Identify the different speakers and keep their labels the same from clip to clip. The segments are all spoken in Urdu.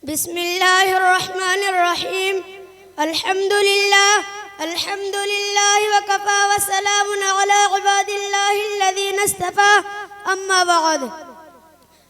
Speaker 1: بسم الله الرحمن الرحيم. الحمد لله وكفى وسلام على عباد الله الذين اصطفى. اما بعد.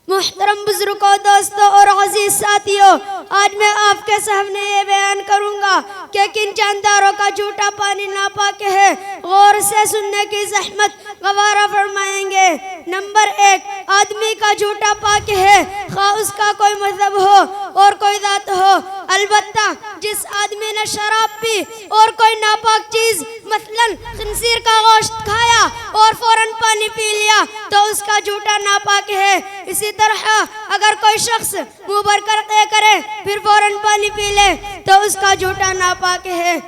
Speaker 1: محترم بزرگوں، دوستوں اور عزیز ساتھیوں، آج میں آپ کے سامنے یہ بیان کروں گا کہ کن جانداروں کا جھوٹا پانی ناپاک ہے. غور سے سننے کی زحمت گوارا فرمائیں گے. نمبر 1، آدمی کا جھوٹا پاک ہے، خواہ اس کا کوئی مذہب ہو اور کوئی ذات ہو. البتہ جس آدمی نے شراب پی اور کوئی ناپاک چیز مثلا خنزیر کا گوشت کھایا اور فوراً پانی پی لیا تو اس کا جھوٹا ناپاک ہے. اسی طرح اگر کوئی شخص منہ بھر کر کرے پھر فوراً پانی پی لے تو اس کا جھوٹا ناپاک ہے.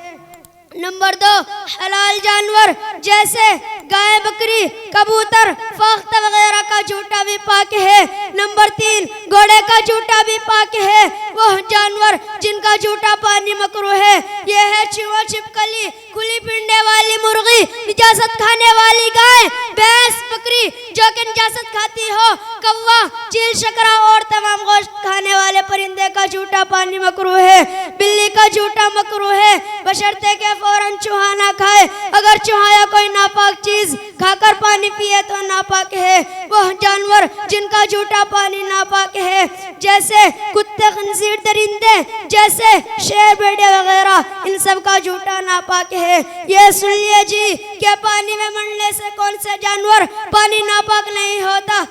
Speaker 1: نمبر 2، حلال جانور جیسے گائے، بکری، کبوتر، فاختہ وغیرہ کا جھوٹا بھی پاک ہے. نمبر 3، گھوڑے کا جھوٹا بھی پاک ہے. وہ جانور جن کا جھوٹا پانی مکروہ ہے یہ ہے چوہا، چھپکلی، کھلی پنڈے والی مرغی، نجاست کھانے والی گائے، بھینس، بکری جو کہ نجاست کھاتی ہو، کوا، چیل، شکرا اور تمام گوشت کھانے والے پرندے کا جھوٹا پانی مکروہ ہے. بلی کا جھوٹا مکروہ ہے بشرطے کہ فوراً چوہا نہ کھائے. اگر چوہا یا کوئی ناپاک چیز کھا کر پانی پیے تو ناپاک ہے. وہ جانور جن کا جھوٹا پانی ناپاک ہے جیسے کتے، خنزیر، درندے جیسے شیر، بھیڑیا وغیرہ، ان سب کا جھوٹا ناپاک ہے. یہ سن لیے جی کہ پانی میں مرنے سے کون سے جانور پانی ناپاک نہیں ہوتا.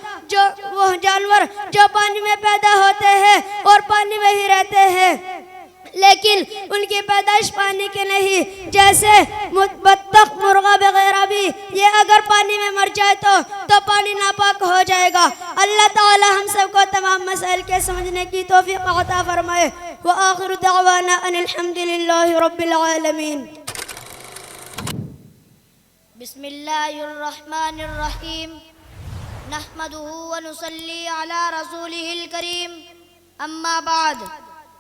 Speaker 1: وہ جانور جو پانی میں پیدا ہوتے ہیں اور پانی میں ہی رہتے ہیں لیکن ان کی پیدائش پانی کے نہیں، جیسے بطخ، مرغا وغیرہ بھی، یہ اگر پانی میں مر جائے تو پانی ناپاک ہو جائے گا. اللہ تعالی ہم سب کو تمام مسائل کے سمجھنے کی توفیق عطا فرمائے. وآخر دعوانا ان الحمد للہ رب العالمین.
Speaker 2: بسم اللہ الرحمن الرحیم. نحمده ونصلي على رسوله الكريم. اما بعد.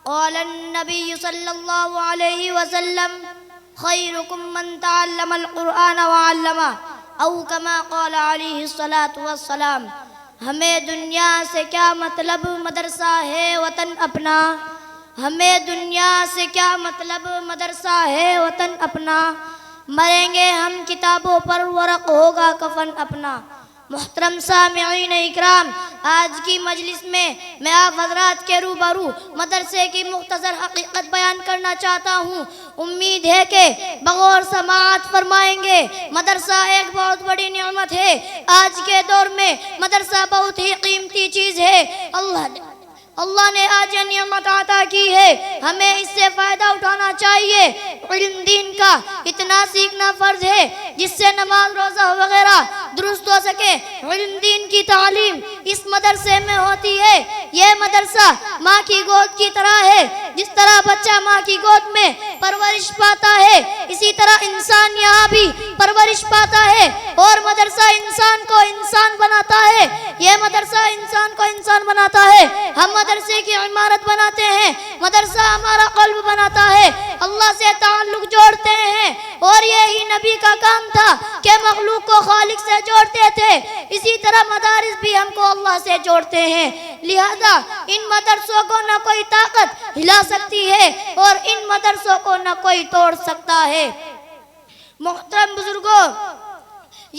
Speaker 2: قال النبي صلى الله عليه وسلم: خيركم من تعلم القرآن وعلمه، او كما قال عليه الصلاة والسلام. ہمیں دنیا سے کیا مطلب، مدرسہ ہے وطن اپنا. ہمیں دنیا سے کیا مطلب، مدرسہ ہے وطن اپنا. مریں گے ہم کتابوں پر، ورق ہوگا کفن اپنا. محترم سامعین اکرام، آج کی مجلس میں آپ حضرات کے روبرو مدرسے کی مختصر حقیقت بیان کرنا چاہتا ہوں. امید ہے کہ بغور سماعت فرمائیں گے. مدرسہ ایک بہت بڑی نعمت ہے. آج کے دور میں مدرسہ بہت ہی قیمتی چیز ہے. اللہ نے آج یہ نعمت عطا کی ہے، ہمیں اس سے فائدہ اٹھانا چاہیے. علم دین کا اتنا سیکھنا فرض ہے جس سے نماز، روزہ وغیرہ درست ہو سکے. علم دین کی تعلیم اس مدرسے میں ہوتی ہے. یہ مدرسہ ماں کی گود کی طرح ہے. جس طرح بچہ ماں کی گود میں پرورش پاتا ہے اسی طرح انسان یہاں بھی پرورش پاتا ہے. اور مدرسہ انسان کو انسان بناتا ہے. یہ مدرسہ انسان کو انسان بناتا ہے. ہم مدرسے کی عمارت بناتے ہیں، مدرسہ ہمارا قلب بناتا ہے، اللہ سے تعلق جوڑتے ہیں. اور یہی نبی کا کام تھا کہ مخلوق کو خالق سے جوڑتے تھے. اسی طرح مدارس بھی ہم کو اللہ سے جوڑتے ہیں. لہذا ان مدرسوں کو نہ کوئی طاقت ہلا سکتی ہے اور ان مدرسوں کو نہ کوئی توڑ سکتا ہے. محترم بزرگوں،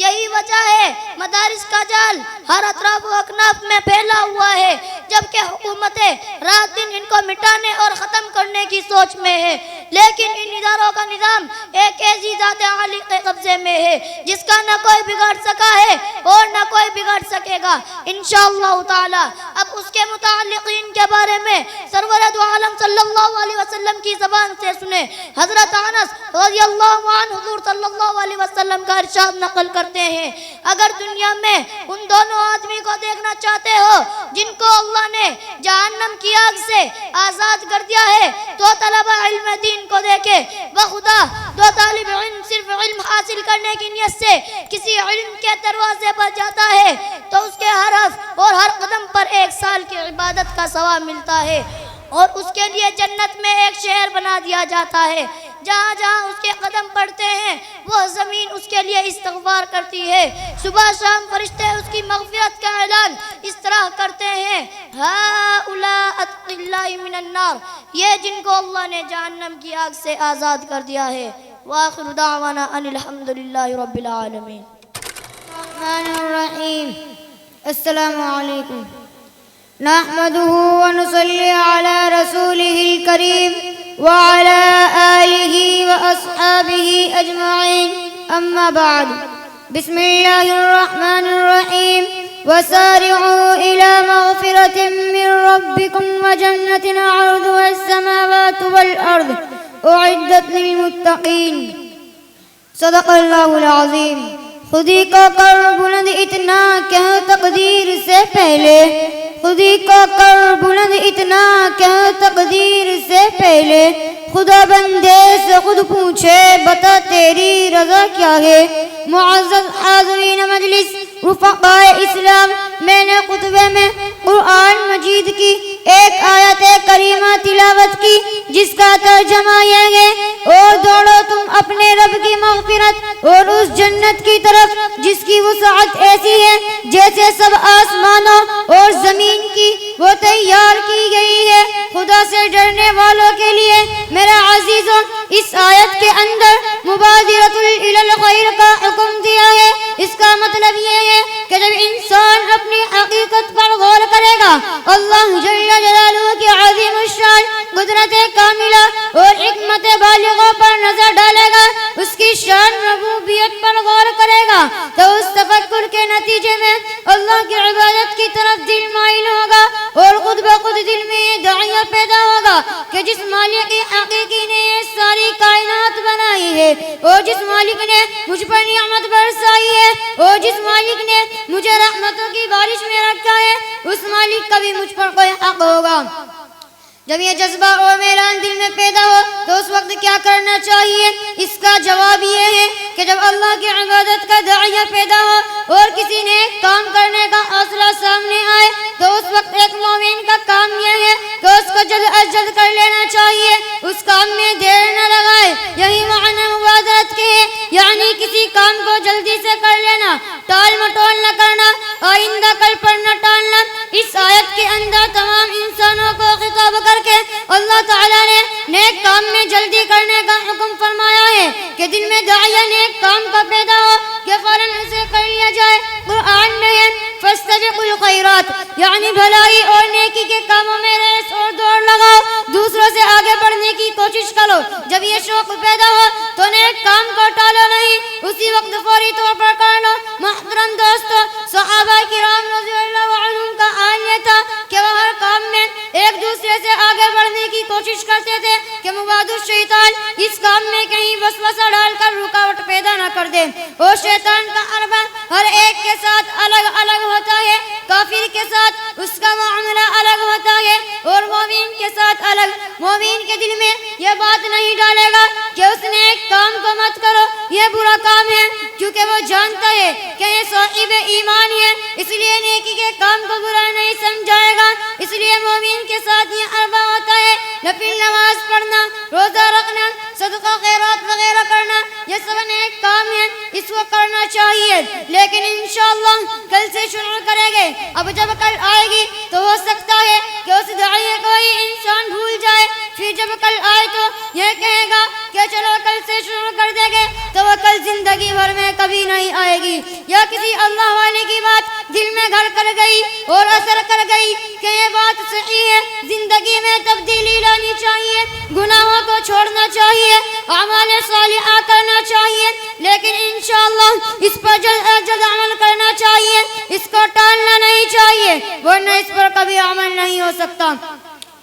Speaker 2: یہی وجہ ہے مدارس کا جال ہر اطراف و اکناف میں پھیلا ہوا ہے، جبکہ حکومتیں رات دن ان کو مٹانے اور ختم کرنے کی سوچ میں ہے. لیکن ان اداروں کا نظام ایک ایسی ذات عالی کے قبضے میں ہے جس کا نہ کوئی بگاڑ سکا ہے اور نہ کوئی بگاڑ سکے گا انشاءاللہ تعالی. اب اس کے متعلقین کے بارے میں سرور دو عالم صلی اللہ علیہ وسلم کی زبان سے سنیں. حضرت انس رضی اللہ عنہ حضور صلی اللہ علیہ وسلم کا ارشاد نقل کرتے ہیں: اگر دنیا میں ان دونوں آدمی کو دیکھنا چاہتے ہو جن کو اللہ نے جہنم کی آگ سے آزاد کر دیا ہے تو طلبہ علم دین کو دیکھے. بخدا دو طالب علم صرف علم حاصل کرنے کی نیت سے کسی علم کے دروازے پر جاتا ہے تو اس کے ہر حرف اور ہر قدم پر 1 سال کی عبادت کا ثواب ملتا ہے اور اس کے لیے جنت میں ایک شہر بنا دیا جاتا ہے. جہاں جہاں اس کے قدم پڑتے ہیں وہ زمین اس کے لیے استغفار کرتی ہے. صبح شام فرشتے اس کی مغفرت کا اعلان اس طرح کرتے ہیں: ہؤلاء اتقوا اللہ من النار، یہ جن کو اللہ نے جہنم کی آگ سے آزاد کر دیا ہے. وآخر دعوانا ان الحمد للہ رب العالمین.
Speaker 1: الرحمن الرحیم. السلام علیکم. نحمده ونصلي على رسوله الكريم وعلى آله وأصحابه أجمعين. أما بعد. بسم الله الرحمن الرحيم. وسارعوا إلى مغفرة من ربكم وجنة عرضها السماوات والأرض أعدت للمتقين. صدق اللہ العظیم. خودی کو کر بلند اتنا کہ تقدیر سے پہلے، خودی کو کر بلند اتنا کہ تقدیر سے پہلے، خدا بندے سے خود پوچھے بتا تیری رضا کیا ہے. معزز حاضرین مجلس، رفقائے اسلام، میں نے خطبے میں قرآن مجید کی ایک آیت کریمہ تلاوت کی جس کا ترجمہ یہ ہے: اور دوڑو تم اپنے رب کی مغفرت اور اس جنت کی طرف جس کی وسعت ایسی ہے جیسے سب آسمانوں اور زمین کی وہ تیار کی گئی ہے. خدا سے ڈرنے والوں کے لیے میرے عزیزوں، اس آیت کے اندر مبادرۃ الی الخیر کا حکم دیا ہے. اس کا مطلب یہ ہے کہ جب انسان اپنی حقیقت پر غور کرے گا، اللہ جل جلالہ کی عظیم الشان قدرت کاملہ اور حکمت بالغہ پر نظر ڈالے گا، اس کی شان ربوبیت پر غور کرے گا، تو اس تفکر کے نتیجے میں اللہ کی عبادت کی طرف دل مائل ہوگا اور خود بخود دل میں یہ داعیہ پیدا ہوگا کہ جس مالک حقیقی نے یہ ساری کائنات بنائی ہے، اور جس مالک نے مجھ پر نعمت برسائی ہے، اور جس مالک نے مجھے رحمتوں کی بارش میں رکھا ہے، اس مالک کا بھی مجھ پر کوئی حق ہوگا. جب یہ جذبہ اور میلان دل میں پیدا ہو تو اس وقت کیا کرنا چاہیے؟ اس کا جواب یہ ہے کہ جب اللہ کی عبادت کا داعیہ پیدا ہو اور کسی نے ایک کام کرنے کا حوصلہ سامنے آئے تو اس وقت ایک مومن کا کام یہ ہے کہ اس کو جلد از جلد کر لینا چاہیے، اس کام میں دیر نہ لگائے. یہی معنی مبادرت کے ہے، یعنی کسی کام کو جلدی سے کر لینا، ٹال مٹول نہ کرنا، آئندہ کل پر نہ ٹالنا. اس آیت کے اندر تمام انسانوں کو خطاب کر کے اللہ تعالیٰ نے نیک کام میں جلدی کرنے کا حکم فرمایا ہے کہ دن میں داعیہ نیک کام کا پیدا ہو کہ فوراً اسے کر لیا جائے. قرآن میں ہے فاستبقوا الخیرات، یعنی بھلائی اور نیکی کے کاموں میں ریس اور دوڑ لگاؤ، دوسروں سے آگے بڑھنے کی کوشش کرو. جب یہ شوق پیدا ہو تو نیک کام کو ٹالو نہیں، اسی وقت فوری طور پر کر لو. محترم دوستو، صحابہ کرام رضی اللہ عنہم کا حال یہ تھا کہ وہ ہر کام میں ایک دوسرے سے آگے بڑھنے کی کوشش کرتے تھے کہ مباد الشیطان اس کام میں کہیں وسوسہ ڈال کر رکاوٹ پیدا نہ کر دے. اور شیطان کا حربہ ہر ایک کے ساتھ الگ الگ ہوتا ہے، کافر کے ساتھ اس کا معاملہ الگ ہوتا ہے اور مومن کے ساتھ الگ. مومن کے دل میں یہ بات نہیں ڈالے گا کہ اس نے ایک کام کو مت کرو، یہ برا کام ہے، کیونکہ وہ جانتا ہے کہ یہ صاحب ایمان ہے، اس لیے نیکی کے کام کو برا نہیں سمجھائے گا. اس لیے مومن کے ساتھ یہ حربہ ہوتا ہے. نفل نماز پڑھنا، روزہ رکھنا، صدقہ خیرات وغیرہ کرنا، یہ سب نیک کام ہے، اس کو کرنا چاہیے. لیکن انشاءاللہ کل سے شروع کریں گے. اب جب کل آئے گی تو ہو سکتا ہے کہ اس داعیے کو ہی انسان بھول جائے، پھر جب کل آئے تو یہ کہے گا کہ چلو کل سے شروع کر دیں گے، تو وہ کل زندگی بھر میں کبھی نہیں آئے گی. یا کسی اللہ والے کی بات دل میں گھر کر گئی اور اثر کر گئی کہ یہ بات صحیح ہے، زندگی میں تبدیلی لانی چاہیے، گناہوں کو چھوڑنا چاہیے، اعمال صالحہ کرنا چاہیے، لیکن انشاءاللہ اس پر جلد از جلد عمل کرنا چاہیے، اس کو ٹالنا نہیں چاہیے، ورنہ اس پر کبھی عمل نہیں ہو سکتا.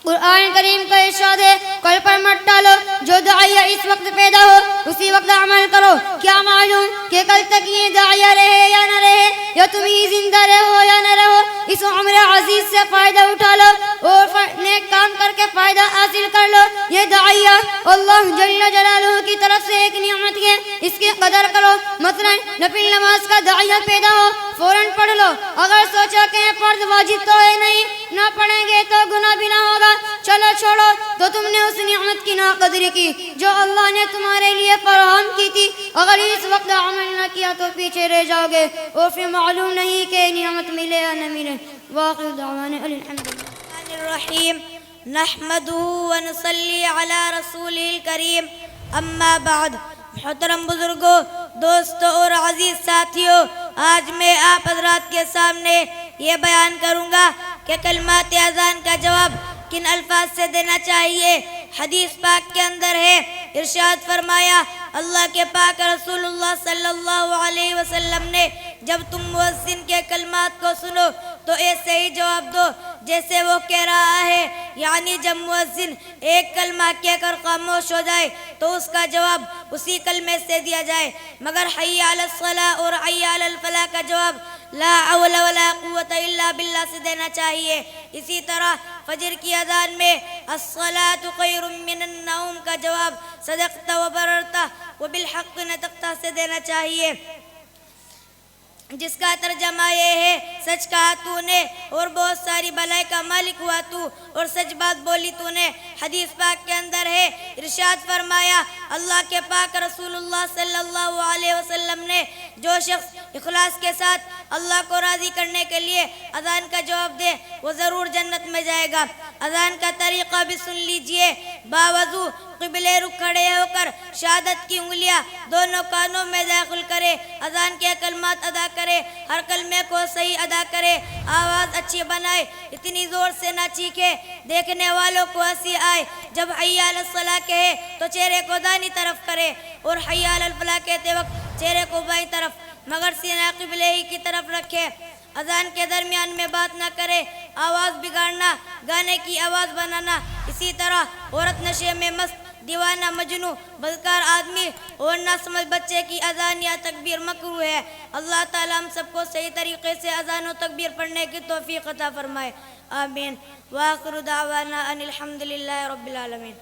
Speaker 1: قرآن کریم کا ارشاد ہے کل پر مت ٹالو، جو داعیہ اس وقت پیدا ہو اسی وقت عمل کرو. کیا معلوم کہ کل تک یہ داعیہ رہے یا نہ رہے، یا تم ہی زندہ رہو یا نہ رہو. اس عمر عزیز سے فائدہ اٹھا لو اور نیک کام کر کے فائدہ حاصل کر لو. یہ داعیہ اللہ جل جلالہ کی طرف سے ایک نعمت ہے، اس کی قدر کرو. مثلا نفل نماز کا داعیہ پیدا ہو فوراً پڑھ لو. اگر سوچا کہ فرض واجب تو ہے نہیں، نہ پڑھیں گے تو گناہ بھی نہ ہوگا، چلو چھوڑو، تو تم نے اس نعمت نعمت کی ناقدری کی جو اللہ نے تمہارے لیے فراہم کی تھی. اگر اس وقت عمل نہ کیا تو پیچھے رہ جاؤ گے اور پھر معلوم نہیں کہ نعمت ملے یا نہ ملے. واخر دعوانا الحمد للہ.
Speaker 2: الرحیم نحمده ونصلی علی رسولہ الکریم. اما بعد. محترم بزرگوں، دوستوں اور عزیز ساتھیوں، آج میں آپ حضرات کے سامنے یہ بیان کروں گا کہ کلمات اذان کا جواب کن الفاظ سے دینا چاہیے. حدیث پاک کے اندر ہے، ارشاد فرمایا اللہ کے پاک رسول اللہ صلی اللہ علیہ وسلم نے، جب تم مؤذن کے کلمات کو سنو تو ایسے ہی جواب دو جیسے وہ کہہ رہا ہے. یعنی جب مؤذن ایک کلمہ کہہ کر خاموش ہو جائے تو اس کا جواب اسی کلمے سے دیا جائے. مگر حی علی الصلاۃ اور حی علی الفلاح کا جواب لا حول ولا قوت الا باللہ سے دینا چاہیے. اسی طرح فجر کی اذان میں الصلاۃ خیر من النوم کا جواب صدقت وبررت وبالحق نطقت سے دینا چاہیے، جس کا ترجمہ یہ ہے سچ کہا تو نے اور بہت ساری بلائی کا مالک ہوا تو اور سچ بات بولی تو نے. حدیث پاک کے اندر ہے، ارشاد فرمایا اللہ کے پاک رسول اللہ صلی اللہ علیہ وسلم نے، جو شخص اخلاص کے ساتھ اللہ کو راضی کرنے کے لیے اذان کا جواب دے وہ ضرور جنت میں جائے گا. اذان کا طریقہ بھی سن لیجئے. باوضو قبلے رخ کھڑے ہو کر شہادت کی انگلیاں دونوں کانوں میں داخل کرے، اذان کے کلمات ادا کرے، ہر کلمے کو صحیح ادا کرے، آواز اچھی بنائے، اتنی زور سے نہ چیخے دیکھنے والوں کو ہنسی آئے. جب حی علی الصلاۃ کہے تو چہرے کو دائیں طرف کرے اور حی علی الفلاح کہتے وقت چہرے کو بائیں طرف مگر سینہ قبلے ہی کی طرف رکھے. اذان کے درمیان میں بات نہ کرے، آواز بگاڑنا، گانے کی آواز بنانا. اسی طرح عورت نشے میں مست، دیوانہ، مجنوں، بدکار آدمی اور نہ سمجھ بچے کی اذان یا تکبیر مکروہ ہے. اللہ تعالی ہم سب کو صحیح طریقے سے اذان و تکبیر پڑھنے کی توفیق عطا فرمائے. آمین. وآخر دعوانا ان الحمد للہ رب العالمین.